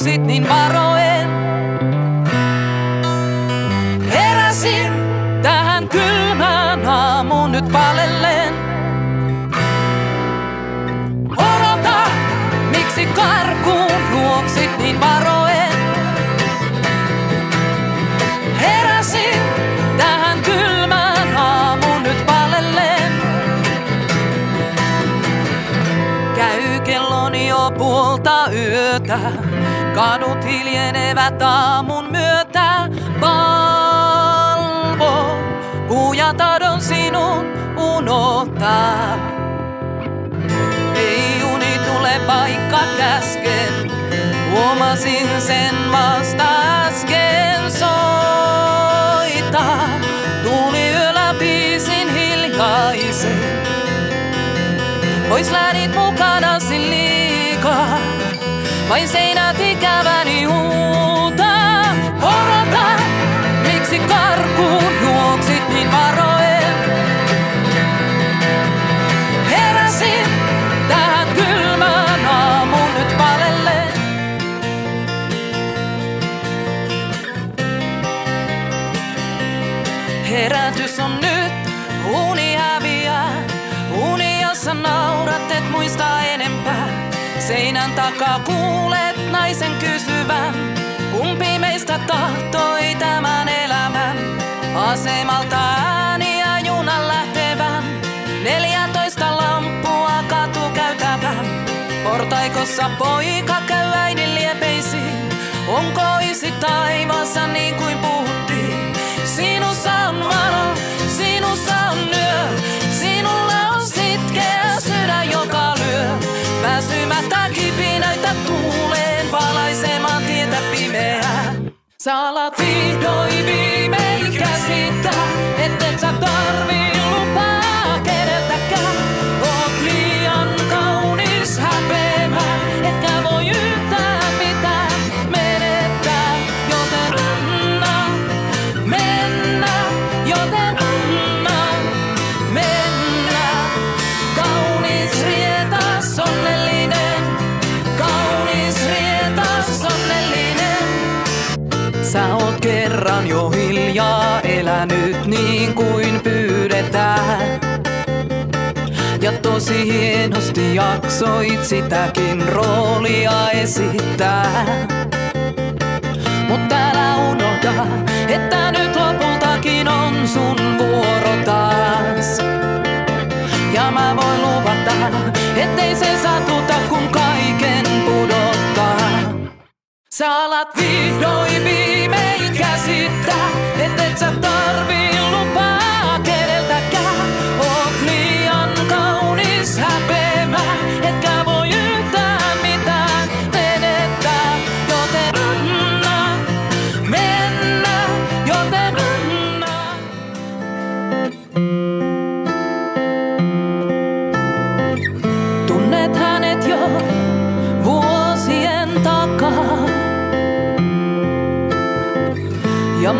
juoksit niin varoen. Heräsin tähän kylmään aamuun nyt palellen. Odota, miksi karkuun juoksit niin varoen. Heräsin tähän kylmään aamuun nyt palellen. Käy kelloni jo puolta yötä, kadut hiljenevät aamun myötä. Valvo, kun ja tahdon sinun unohtaa. Ei uni tule vaikka käsken, huomasin sen vasta äsken. Soita, tuli yöllä biisin hiljaisen. Pois lähdit mukanasi liikaa, vain seinät ikäväni huutaa. Odota, miksi karkuun juoksit niin varoen. Heräsin tähän kylmään aamuun nyt palellen. Herätys on nyt, uni häviää. Uni, jossa naurat, et muista enempää. Seinän takaa kuulet naisen kysyvän, kumpi meistä tahtoi tämän elämän. Asemalta ääniä junan lähtevän, 14 lamppua katukäytävän. Portaikossa poika käy äidin liepeisiin, onko isi taivaassa niin kuin puhuttiin. Sinussa on valo, sinussa on yö, sinulla on sitkeä sydän joka lyö. Väsymättä kipinöitä tuuleen valaisemaan tietä pimeää. Sä alat vihdoin viimein käsittää, ettet sä tarvii lupaa keneltäkään. Oot liian kaunis häpeämään, etkä voi yhtään mitään menettää. Joten anna mennä, joten anna mennä. Kaunis rietas onnellinen, kaunis rietas onnellinen. Sä oot kerran jo hiljaa elänyt niin kuin pyydetään. Ja tosi hienosti jaksoit sitäkin roolia esittää. Mut älä unohda, että nyt lopultakin on sun vuoro taas. Ja mä voin luvata, ettei se satuta kun kaiken pudottaa. Sä alat vihdoin viimein käsittää, ettet sä tarvii lupaa keneltäkään. Oot liian kaunis häpeämään, etkä voi yhtään mitään menettää. Joten anna mennä, joten anna. Tunnet hänet jo vuosien takaa. Ja